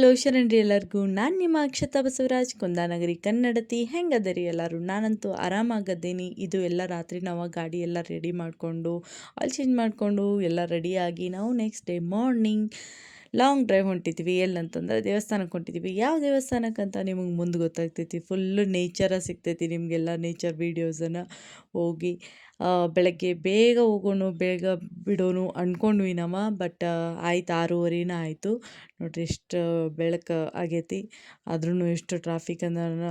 Hello ಶರಣ್ರಿ ಎಲ್ಲರಿಗೂ. ನಾನು ನಿಮ್ಮ ಅಕ್ಷತಾ ಬಸವರಾಜ್, ಕುಂದಾನಗರಿ ಕನ್ನಡತಿ. ಹೆಂಗದರಿ ಎಲ್ಲರೂ? ನಾನಂತೂ ಆರಾಮಾಗದ್ದೀನಿ. ಇದು ಎಲ್ಲ ರಾತ್ರಿ ನಾವು ಗಾಡಿ ಎಲ್ಲ ರೆಡಿ ಮಾಡಿಕೊಂಡು ಆಯಿಲ್ ಚೇಂಜ್ ಮಾಡಿಕೊಂಡು ಎಲ್ಲ ರೆಡಿಯಾಗಿ ನಾವು next day morning long drive ಹೊಂಟಿದ್ವಿ. ಎಲ್ಲಂತಂದ್ರೆ ದೇವಸ್ಥಾನಕ್ಕೆ ಹೊಂಟಿದ್ವಿ. ಯಾವ ದೇವಸ್ಥಾನಕ್ಕಂತ ನಿಮಗೆ ಮುಂದೆ ಗೊತ್ತಾಗ್ತೈತಿ. ಫುಲ್ಲು ನೇಚರ ಸಿಗ್ತೈತಿ ನಿಮಗೆಲ್ಲ, ನೇಚರ್ ವೀಡಿಯೋಸನ್ನು ಹೋಗಿ ಬೆಳಗ್ಗೆ ಬೇಗ ಹೋಗೋಣ ಬೇಗ ಬಿಡೋನು ಅಂದ್ಕೊಂಡ್ವಿ ನಾವು. ಬಟ್ ಆಯ್ತು 6:30 ಆಯಿತು ನೋಡ್ರಿ. ಎಷ್ಟು ಬೆಳಕು ಆಗೈತಿ, ಆದ್ರೂ ಎಷ್ಟು ಟ್ರಾಫಿಕ್ ಅಂದ್ರೆ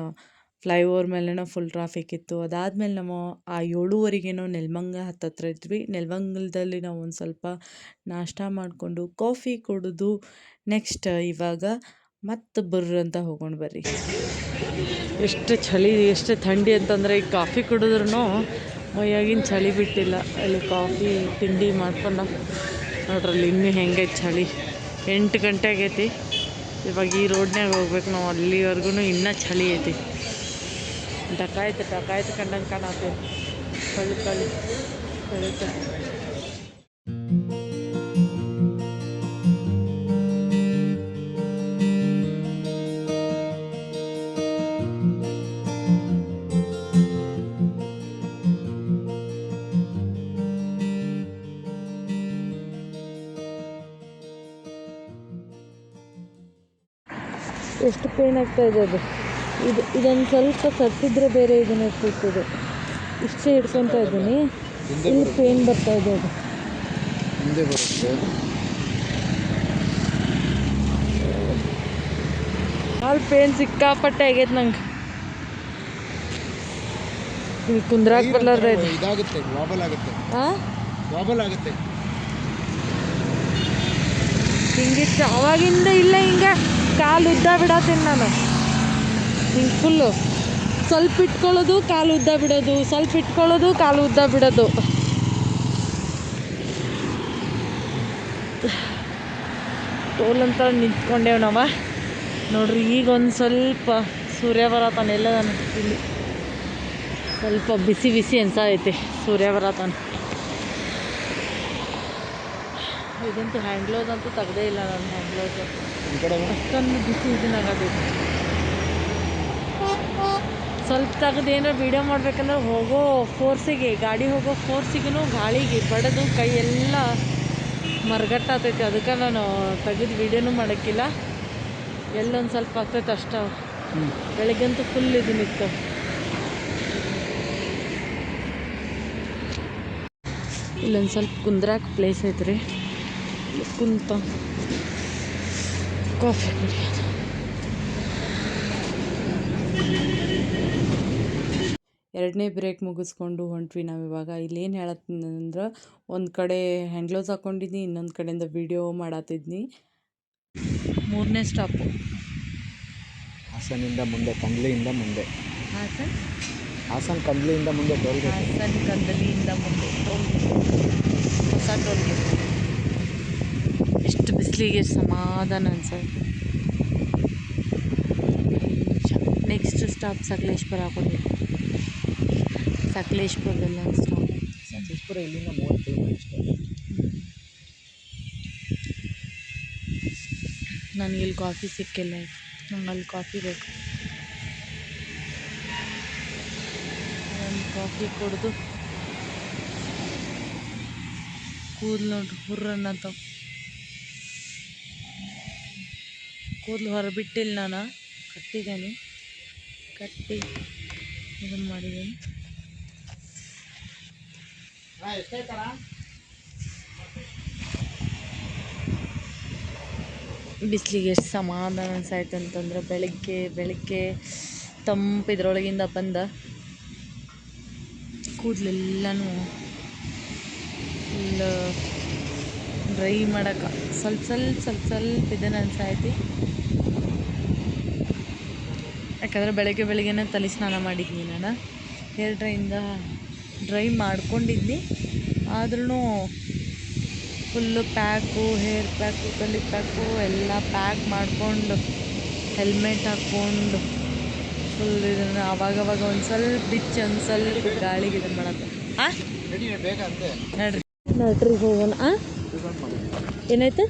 ಫ್ಲೈಓವರ್ ಮೇಲೆನೋ ಫುಲ್ ಟ್ರಾಫಿಕ್ ಇತ್ತು. ಅದಾದಮೇಲೆ ನಾವು 7:30ಗೇನೋ ನೆಲಮಂಗ ಹತ್ತತ್ರ ಇದ್ವಿ. ನೆಲಮಂಗಲದಲ್ಲಿ ನಾವು ಒಂದು ಸ್ವಲ್ಪ ನಾಷ್ಟ ಮಾಡಿಕೊಂಡು ಕಾಫಿ ಕುಡಿದು ನೆಕ್ಸ್ಟ್ ಇವಾಗ ಮತ್ತೆ ಬರ್ರಂತ ಹೋಗೋಣ ಬರ್ರಿ. ಎಷ್ಟು ಚಳಿ ಎಷ್ಟು ಥಂಡಿ ಅಂತಂದರೆ ಈ ಕಾಫಿ ಕುಡಿದ್ರೂ ಮೈಯಾಗಿನ ಚಳಿ ಬಿಟ್ಟಿಲ್ಲ. ಅಲ್ಲಿ ಕಾಫಿ ತಿಂಡಿ ಮಾಡ್ಕೊಂಡು ನೋಡ್ರಲ್ಲಿ ಇನ್ನೂ ಹೆಂಗೆ ಚಳಿ. 8 ಗಂಟೆ ಆಗೈತಿ. ಇವಾಗ ಈ ರೋಡ್ನಾಗ ಹೋಗ್ಬೇಕು ನಾವು. ಅಲ್ಲಿವರೆಗೂ ಇನ್ನೂ ಚಳಿ ಐತಿ. ಡಕಾಯ್ತು ಕಂಡಂಗೆ ಕಾಣತ್ತೆ. ಕಳ್ಳು ಎಷ್ಟು ಪೇನ್ ಆಗ್ತಾ ಇದೆ. ಇದೊಂದು ಸ್ವಲ್ಪ ಕಟ್ಟಿದ್ರೆ ಬೇರೆ ಇದನ್ನ ಇರ್ತದೆ. ಇಷ್ಟೇ ಹಿಡ್ಕೊತಾ ಇದ್ದೀನಿ, ಇಲ್ಲಿ ಪೇನ್ ಬರ್ತಾ ಇದೆ. ಅದು ಹಿಂದೆ ಬರುತ್ತೆ. ಅಲ್ಲಿ ಪೇನ್ ಸಿಕ್ಕಾಪಟ್ಟೆ ಆಗೈತೆ ನಂಗೆ. ಇಲ್ಲಿ ಕುಂದ್ರಾಕ್ ಬರ್ಲಾರ್ದೆ ಇದಾಗುತ್ತೆ, ವಾಬಲ್ ಆಗುತ್ತೆ. ಹಿಂಗಿತ್ತು ಅವಾಗಿಂದ ಇಲ್ಲ. ಹಿಂಗೆ ಕಾಲು ಉದ್ದ ಬಿಡತ್ತೀನಿ ನಾನು. ಹಿಂಗೆ ಫುಲ್ಲು ಸ್ವಲ್ಪ ಇಟ್ಕೊಳ್ಳೋದು, ಕಾಲು ಉದ್ದ ಬಿಡೋದು, ಸ್ವಲ್ಪ ಇಟ್ಕೊಳ್ಳೋದು, ಕಾಲು ಉದ್ದ ಬಿಡೋದು. ಟೋಲ್ ಅಂತ ನಿಂತ್ಕೊಂಡೇವು ನಾವು. ನೋಡ್ರಿ ಈಗ ಒಂದು ಸ್ವಲ್ಪ ಸೂರ್ಯ ಬರತಾನೆ. ಎಲ್ಲ ನಾನು ಇಲ್ಲಿ ಸ್ವಲ್ಪ ಬಿಸಿ ಅನ್ಸೈತಿ. ಸೂರ್ಯ ಬರತಾನೆ. ಇದಂತೂ ಹ್ಯಾಂಡ್ ಗ್ಲೌಸ್ ಅಂತೂ ತೆಗ್ದೇ ಇಲ್ಲ ನಾನು. ಹ್ಯಾಂಡ್ ಗ್ಲೌಸ್ ಅಷ್ಟೊಂದು ಬಿಸಿ ಇದನ್ನಾಗಬೇಕು. ಸ್ವಲ್ಪ ತೆಗೆದು ಏನಾರು ವೀಡಿಯೋ ಮಾಡ್ಬೇಕಂದ್ರೆ ಹೋಗೋ ಫೋರ್ಸಿಗೆ, ಗಾಡಿ ಹೋಗೋ ಫೋರ್ಸಿಗೂ ಗಾಳಿಗೆ ಬಡದು ಕೈ ಎಲ್ಲ ಮರಗಟ್ಟಾತೈತಿ. ಅದಕ್ಕೆ ನಾನು ತೆಗೆದು ವೀಡಿಯೋನೂ ಮಾಡೋಕ್ಕಿಲ್ಲ. ಎಲ್ಲೊಂದು ಸ್ವಲ್ಪ ಆಗ್ತೈತೆ ಅಷ್ಟ. ಬೆಳಗ್ಗೆಂತೂ ಫುಲ್ ಇದನ್ನಿತ್ತು. ಇಲ್ಲೊಂದು ಸ್ವಲ್ಪ ಕುಂದ್ರಾಕ ಪ್ಲೇಸ್ ಐತ್ರಿ. ಕುಂತ ಕಾಫಿ ಕುಡಿಯೋದು. ಎರಡನೇ ಬ್ರೇಕ್ ಮುಗಿಸ್ಕೊಂಡು ಹೊಂಟ್ವಿ ನಾವು ಇವಾಗ. ಇಲ್ಲೇನು ಹೇಳತ್ತೀನಿ ಅಂದ್ರೆ, ಒಂದು ಕಡೆ ಹ್ಯಾಂಡ್ ಗ್ಲೌಸ್ ಹಾಕ್ಕೊಂಡಿದ್ನಿ, ಇನ್ನೊಂದು ಕಡೆಯಿಂದ ವೀಡಿಯೋ ಮಾಡತ್ತಿದ್ನಿ. 3ನೇ ಸ್ಟಾಪು ಹಾಸನಿಂದ ಮುಂದೆ, ಕಂದ್ಲಿಯಿಂದ ಮುಂದೆ. ಹಾಸನ್ ಕಂದ್ಲಿಯಿಂದ ಮುಂದೆ ಟೋಲ್ಗೇಟ್. ಹಾಸನ್ ಕಂದ್ಲಿಯಿಂದ ಮುಂದೆ ಹೊಸ ಟೋಲ್ಗೇಟ್. ಎಷ್ಟು ಬಿಸಿಲಿಗೆ ಸಮಾಧಾನ ಅನ್ಸೋದು. ನೆಕ್ಸ್ಟ್ ಸ್ಟಾಪ್ ಸಕಲೇಶ್ಪುರ ಹಾಕೊಂಡಿದ್ವಿ. ಸಕಲೇಶ್ಪುರದಲ್ಲಿ ಒಂದು ಸ್ಟಾಪ್. ಸಕಲೇಶ್ಪುರ ಇಲ್ಲಿಂದ 30 ಕಿಲೋಮೀಟರ್ ಅಷ್ಟೇ. ನನಗೆ ಇಲ್ಲಿ ಕಾಫಿ ಸಿಕ್ಕಿಲ್ಲ. ನಂಗೆ ಅಲ್ಲಿ ಕಾಫಿ ಬೇಕು. ಒಂದು ಕಾಫಿ ಕುಡಿದು ಕೂದಲು ನೋಡ್ರಿ ಹುರ್ರನ್ನಂತ. ಕೂದಲು ಹೊರಬಿಟ್ಟಿಲ್ಲ, ನಾನು ಕಟ್ಟಿದ್ದೀನಿ. ಕಟ್ಟಿ ಇದನ್ನು ಮಾಡಿದ್ದೀನಿ. ಬಿಸಿಲಿಗೆ ಎಷ್ಟು ಸಮಾಧಾನ ಅನ್ಸಾಯ್ತು ಅಂತಂದ್ರೆ, ಬೆಳಗ್ಗೆ ತಂಪು ಇದ್ರೊಳಗಿಂದ ಬಂದ ಕೂದಲೆಲ್ಲನೂ ಫುಲ್ ಡ್ರೈ ಮಾಡೋಕೆ ಸ್ವಲ್ಪ ಇದನ್ನು ಅನ್ಸಾಯ್ತು. ಯಾಕಂದರೆ ಬೆಳಗ್ಗೆನೇ ತಲೆ ಸ್ನಾನ ಮಾಡಿದ್ನಿ ನಾನು. ಹೇರ್ ಡ್ರೈ ಮಾಡ್ಕೊಂಡಿದ್ನಿ. ಆದ್ರೂ ಫುಲ್ಲು ಪ್ಯಾಕು, ಹೇರ್ ಪ್ಯಾಕು, ತಲೆ ಪ್ಯಾಕು ಎಲ್ಲ ಪ್ಯಾಕ್ ಮಾಡಿಕೊಂಡು, ಹೆಲ್ಮೆಟ್ ಹಾಕ್ಕೊಂಡು ಫುಲ್ ಇದನ್ನು ಅವಾಗವಾಗ ಒಂದು ಸ್ವಲ್ಪ ಬಿಚ್ಚಿ ಒಂದು ಸ್ವಲ್ಪ ಗಾಳಿಗೆ ಇದನ್ನು ಮಾಡತ್ತೆ. ನಡ್ರಿ ಹೋಗೋಣ. ಏನಾಯ್ತು?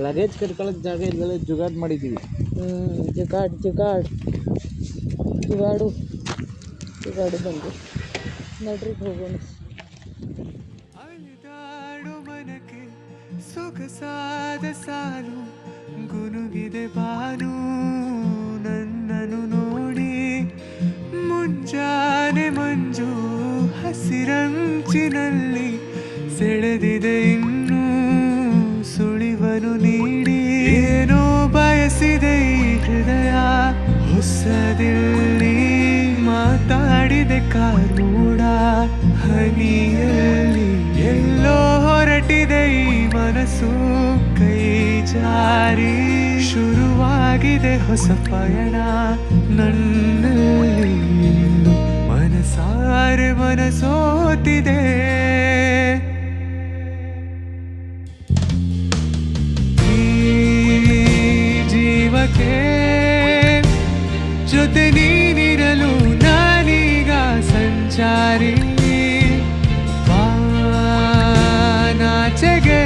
ಲಗೇಜ್ ಕಟ್ಕೊಳಕ್ಕೆ ಜಾಗ ಇಲ್ಲದೆ ಜುಗಾಡ್ ಮಾಡಿದ್ದೀವಿ. ಜುಗಾಡು ಬಂದು ನಡ್ರಿ ಹೋಗೋಣ. ಅಲೆದಾಡು ಮನಕ್ಕೆ ಸೊಗಸಾದ ಸಾಲು ಗುನುಗಿದೆ ಬಾನು ನನ್ನನು ನೋಡಿ ಮುಂಜಾನೆ ಮಂಜು ಹಸಿರಂಚಿನಲ್ಲಿ ಸೆಳೆದಿದೆ ಇನ್ನೂ ಸುಳಿವನು ನೀಡಿ ಏನೋ ಬಯಸಿದೆ ಈ ಹೃದಯ ಹೊಸದಿಲ್ಲಿ ಮಾತಾಡಿದೆ ಕಾರೂಡ ಹನಿಯಲ್ಲಿ ಎಲ್ಲೋ ಹೊರಟಿದೆ ಈ ಮನಸ್ಸು ಕೈ ಜಾರಿ ಶುರುವಾಗಿದೆ ಹೊಸ ಪಯಣ ನನ್ನಲ್ಲಿ ಮನಸಾರೆ ಮನಸೋತಿದೆ ಈ ಜೀವಕ್ಕೆ ಜೊತೆ ನೀನಿರಲು ನಾನೀಗ ಸಂಚಾರಿ ಬಾನಾಚೆಗೆ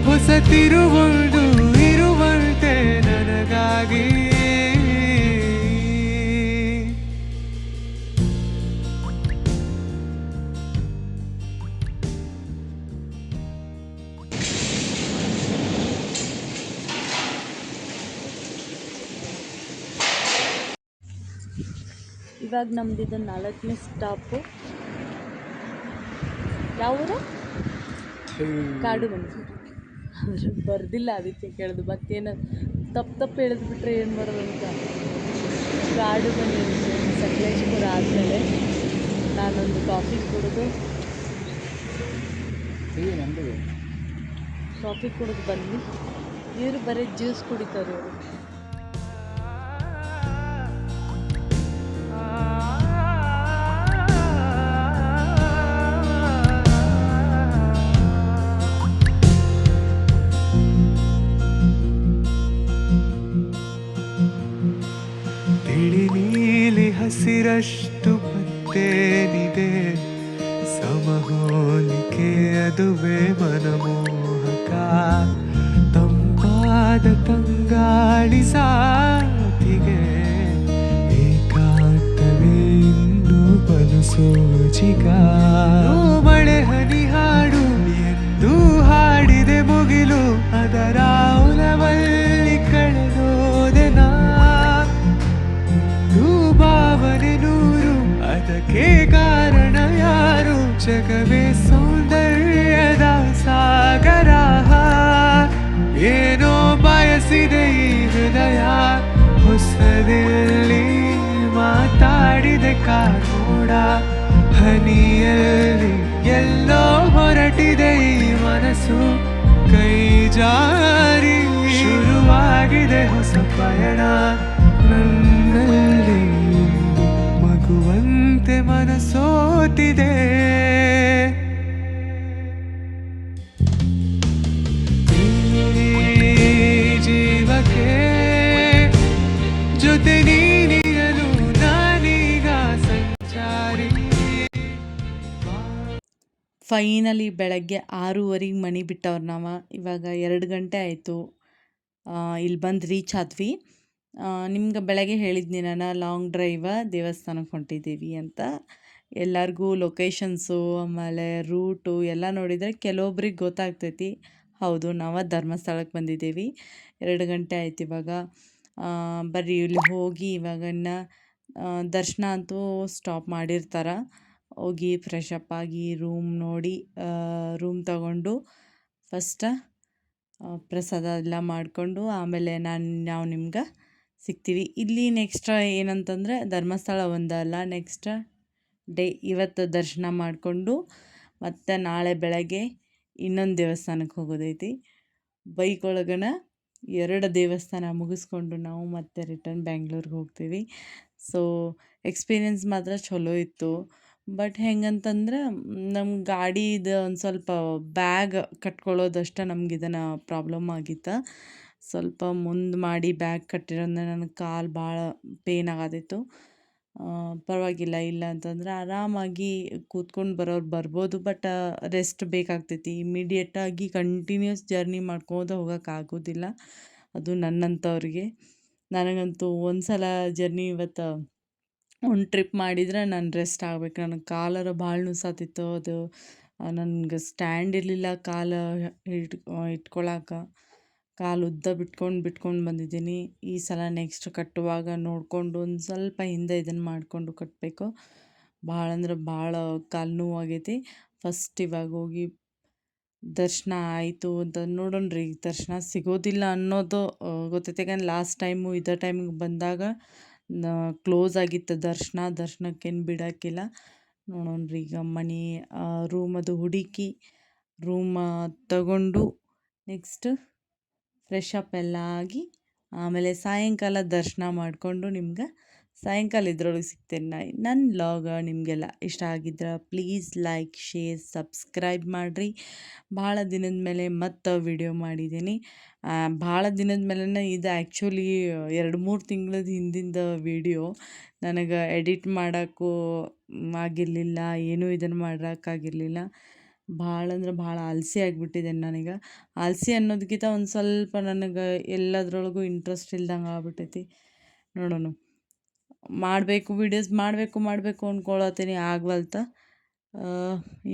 ಹೊಸ ತಿರುವೊಂದು ಇರುವಂತೆ ನನಗಾಗಿ ಇವಾಗ ನಮ್ದು ಇದು 4ನೇ ಸ್ಟಾಪು. ಯಾವ ಊರು? ಕಾಡು ಮನೆ. ಅವರು ಬರ್ದಿಲ್ಲ, ಅದಕ್ಕೆ ಕೇಳಿದ್ರು. ಮತ್ತೇನು ತಪ್ಪು ಹೇಳಿದ್ಬಿಟ್ರೆ ಏನು ಮಾಡೋದು ಅಂತ. ಕಾಡು ಮನೆ ಸಕಲೇಶ್ಪುರ ಆದಮೇಲೆ ನಾನೊಂದು ಕಾಫಿ ಕುಡಿದು ಬಂದ್ವಿ. ಇವರು ಬರೀ ಜ್ಯೂಸ್ ಕುಡಿತಾರೆ ಇವರು. ತಿಳಿ ನೀಲಿ ಹಸಿರಷ್ಟು ಮತ್ತೇನಿದೆ ಸಮಹೋಲಿಕೆ ಅದುವೇ ಮನಮೋಹಕ ತಂಪಾದ ತಂಗಾಳಿ ಸಾತಿಗೆ ಏಕಾಂತವೇ ಇನ್ನು ಬಲು ಸೋಜಿಗ ಮಳೆ ಹನಿ ಹಾಡು ಎಂದು ಹಾಡಿದೆ ಮುಗಿಲು ಅದರ ಉಲವಲ್ಲಿ ಕಳೆದೋದೆ ನಾ ಭಾವನೆ ನೂರು ಅದಕ್ಕೆ ಕಾರಣ ಯಾರು ಜಗವೇ ಸೌಂದರ್ಯದ ಸಾಗರ ಏನೋ ಬಯಸಿದೆ ಈ ಹೃದಯ ಹೊಸದಿಲ್ಲಿ ಮಾತಾಡಿದೆ ಕಾನೋಡ ಹನಿಯಲ್ಲಿ ಎಲ್ಲೋ ಹೊರಟಿದೆ ಈ ಮನಸ್ಸು ಕೈ ಜಾರಿ ಶುರುವಾಗಿದೆ ಹೊಸ ಪಯಣ ನನ್ನಲ್ಲಿ ಮಗುವಂತೆ ಮನಸೋತಿದೆ ಈ ಜೀವಕ್ಕೆ ಜೊತೆ ನೀನಿರಲು ನಾನೀಗ ಸಂಚಾರಿ. ಫೈನಲಿ ಬೆಳಗ್ಗೆ 6:30ಗೆ ಮನೆ ಬಿಟ್ಟವ್ರು ನಾವು. ಇವಾಗ 2 ಗಂಟೆ ಆಯಿತು. ಇಲ್ಲಿ ಬಂದು ರೀಚ್ ಆದ್ವಿ. ನಿಮ್ಗೆ ಬೆಳಗ್ಗೆ ಹೇಳಿದ್ನಿ ನಾನು ಲಾಂಗ್ ಡ್ರೈವ ದೇವಸ್ಥಾನಕ್ಕೆ ಹೊಂಟಿದ್ದೀವಿ ಅಂತ. ಎಲ್ಲರಿಗೂ ಲೊಕೇಶನ್ಸು ಆಮೇಲೆ ರೂಟು ಎಲ್ಲ ನೋಡಿದರೆ ಕೆಲವೊಬ್ರಿಗೆ ಗೊತ್ತಾಗ್ತೈತಿ. ಹೌದು, ನಾವು ಧರ್ಮಸ್ಥಳಕ್ಕೆ ಬಂದಿದ್ದೀವಿ. 2 ಗಂಟೆ ಆಯ್ತು ಇವಾಗ. ಬರ್ರಿ ಇಲ್ಲಿ ಹೋಗಿ ಇವಾಗ ಇನ್ನು ದರ್ಶನ ಅಂತೂ ಸ್ಟಾಪ್ ಮಾಡಿರ್ತಾರೆ. ಹೋಗಿ ಫ್ರೆಶ್ ಅಪ್ ಆಗಿ ರೂಮ್ ನೋಡಿ ರೂಮ್ ತಗೊಂಡು ಫಸ್ಟ ಪ್ರಸಾದ ಎಲ್ಲ ಮಾಡಿಕೊಂಡು ಆಮೇಲೆ ನಾವು ನಿಮ್ಗೆ ಸಿಗ್ತೀವಿ. ಇಲ್ಲಿ ನೆಕ್ಸ್ಟ್ ಏನಂತಂದರೆ ಧರ್ಮಸ್ಥಳ ಒಂದಲ್ಲ, ನೆಕ್ಸ್ಟ್ ಡೇ ಇವತ್ತು ದರ್ಶನ ಮಾಡಿಕೊಂಡು ಮತ್ತು ನಾಳೆ ಬೆಳಗ್ಗೆ ಇನ್ನೊಂದು ದೇವಸ್ಥಾನಕ್ಕೆ ಹೋಗೋದೈತಿ. ಬೈಕ್ ಒಳಗನ 2 ದೇವಸ್ಥಾನ ಮುಗಿಸ್ಕೊಂಡು ನಾವು ಮತ್ತೆ ರಿಟರ್ನ್ ಬ್ಯಾಂಗ್ಳೂರ್ಗೆ ಹೋಗ್ತೀವಿ. ಸೊ ಎಕ್ಸ್ಪೀರಿಯನ್ಸ್ ಮಾತ್ರ ಚಲೋ ಇತ್ತು. ಬಟ್ ಹೆಂಗಂತಂದ್ರೆ ನಮ್ಮ ಗಾಡಿದು ಒಂದು ಸ್ವಲ್ಪ ಬ್ಯಾಗ್ ಕಟ್ಕೊಳ್ಳೋದಷ್ಟೇ ನಮ್ಗೆ ಇದನ್ನು ಪ್ರಾಬ್ಲಮ್ ಆಗಿತ್ತು. ಸ್ವಲ್ಪ ಮುಂದೆ ಮಾಡಿ ಬ್ಯಾಗ್ ಕಟ್ಟಿರೋದ್ರಿಂದ ನನಗೆ ಕಾಲು ಭಾಳ ಪೇನ್ ಆಗತ್ತಿತ್ತು. ಪರವಾಗಿಲ್ಲ, ಇಲ್ಲ ಅಂತಂದ್ರೆ ಆರಾಮಾಗಿ ಕೂತ್ಕೊಂಡು ಬರೋರು ಬರ್ಬೋದು. ಬಟ್ ರೆಸ್ಟ್ ಬೇಕಾಗ್ತೈತಿ. ಇಮಿಡಿಯೇಟಾಗಿ ಕಂಟಿನ್ಯೂಸ್ ಜರ್ನಿ ಮಾಡ್ಕೋತ ಹೋಗೋಕ್ಕಾಗೋದಿಲ್ಲ, ಅದು ನನ್ನಂಥವ್ರಿಗೆ. ನನಗಂತೂ ಒಂದು ಸಲ ಜರ್ನಿ ಇವತ್ತು ಒಂದು ಟ್ರಿಪ್ ಮಾಡಿದ್ರೆ ನಾನು ರೆಸ್ಟ್ ಆಗ್ಬೇಕು. ನನಗೆ ಕಾಲರ ಭಾಳ ನುಸಾತಿತ್ತು. ಅದು ನನಗೆ ಸ್ಟ್ಯಾಂಡ್ ಇರಲಿಲ್ಲ ಕಾಲು ಇಟ್ಕೊಳಕ್ಕೆ. ಕಾಲು ಉದ್ದ ಬಿಟ್ಕೊಂಡು ಬಂದಿದ್ದೀನಿ. ಈ ಸಲ ನೆಕ್ಸ್ಟ್ ಕಟ್ಟುವಾಗ ನೋಡಿಕೊಂಡು ಒಂದು ಸ್ವಲ್ಪ ಹಿಂದೆ ಇದನ್ನು ಮಾಡಿಕೊಂಡು ಕಟ್ಟಬೇಕು. ಭಾಳ ಅಂದ್ರೆ ಭಾಳ ಕಾಲು ನೋವಾಗೈತಿ. ಫಸ್ಟ್ ಇವಾಗ ಹೋಗಿ ದರ್ಶನ ಆಯಿತು ಅಂತ ನೋಡೋಣ ರೀ. ದರ್ಶನ ಸಿಗೋದಿಲ್ಲ ಅನ್ನೋದು ಗೊತ್ತೈತೆ. ಯಾಕಂದ್ರೆ ಲಾಸ್ಟ್ ಟೈಮು ಇದೇ ಟೈಮಿಗೆ ಬಂದಾಗ ಕ್ಲೋಸ್ ಆಗಿತ್ತು ದರ್ಶನಕ್ಕೇನು ಬಿಡೋಕ್ಕಿಲ್ಲ. ನೋಡೋಣ ರೀ. ಈಗ ಮನೆ ರೂಮ್ ಅದು ಹುಡುಕಿ ರೂಮ್ ತಗೊಂಡು ನೆಕ್ಸ್ಟ್ ಫ್ರೆಶ್ ಅಪ್ ಎಲ್ಲ ಆಗಿ ಆಮೇಲೆ ಸಾಯಂಕಾಲ ದರ್ಶನ ಮಾಡಿಕೊಂಡು ನಿಮ್ಗೆ ಸಾಯಂಕಾಲ ಇದ್ರೊಳಗೆ ಸಿಗ್ತೇನೆ. ನನ್ನ ವ್ಲಾಗ ನಿಮಗೆಲ್ಲ ಇಷ್ಟ ಆಗಿದ್ರೆ ಪ್ಲೀಸ್ ಲೈಕ್, ಶೇರ್, ಸಬ್ಸ್ಕ್ರೈಬ್ ಮಾಡಿರಿ. ಭಾಳ ದಿನದ ಮೇಲೆ ಮತ್ತೆ ವಿಡಿಯೋ ಮಾಡಿದ್ದೀನಿ. ಭಾಳ ದಿನದ ಮೇಲೇ ಇದು ಆ್ಯಕ್ಚುಲಿ 2-3 ತಿಂಗಳದ ಹಿಂದಿಂದ ವಿಡಿಯೋ. ನನಗೆ ಎಡಿಟ್ ಮಾಡೋಕ್ಕೂ ಆಗಿರಲಿಲ್ಲ, ಏನೂ ಇದನ್ನು ಮಾಡೋಕ್ಕಾಗಿರಲಿಲ್ಲ. ಭಾಳ ಅಂದ್ರೆ ಭಾಳ ಆಲಸಿ ಆಗಿಬಿಟ್ಟಿದ್ದೇನೆ ನನಗೆ. ಆಲಸಿ ಅನ್ನೋದಕ್ಕಿಂತ ಒಂದು ಸ್ವಲ್ಪ ನನಗೆ ಎಲ್ಲದ್ರೊಳಗೂ ಇಂಟ್ರೆಸ್ಟ್ ಇಲ್ದಂಗೆ ಆಗ್ಬಿಟ್ಟೈತಿ. ನೋಡೋಣ, ಮಾಡಬೇಕು ವೀಡಿಯೋಸ್ ಮಾಡಬೇಕು ಅಂದ್ಕೊಳತ್ತೀನಿ, ಆಗ್ವಲ್ತ.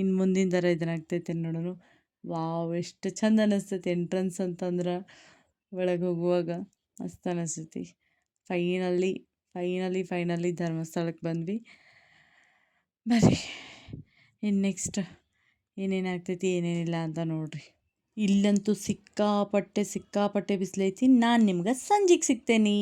ಇನ್ನು ಮುಂದಿನ ಥರ ಇದನ್ನಾಗ್ತೈತೆ ನೋಡೋಣ. ವಾವ್, ಎಷ್ಟು ಚಂದ ಅನ್ನಿಸ್ತೈತಿ ಎಂಟ್ರೆನ್ಸ್ ಅಂತಂದ್ರೆ. ಒಳಗೆ ಹೋಗುವಾಗ ಮಸ್ತ್ ಅನ್ನಿಸ್ತೈತಿ. ಫೈನಲಿ ಧರ್ಮಸ್ಥಳಕ್ಕೆ ಬಂದ್ವಿ. ಬರ್ರಿ, ಇನ್ನು ನೆಕ್ಸ್ಟ್ ಏನೇನಾಗ್ತೈತಿ ಏನೇನಿಲ್ಲ ಅಂತ ನೋಡ್ರಿ. ಇಲ್ಲಂತೂ ಸಿಕ್ಕಾಪಟ್ಟೆ ಬಿಸಿಲೈತಿ. ನಾನು ನಿಮ್ಗೆ ಸಂಜೆಗೆ ಸಿಗ್ತೇನೆ.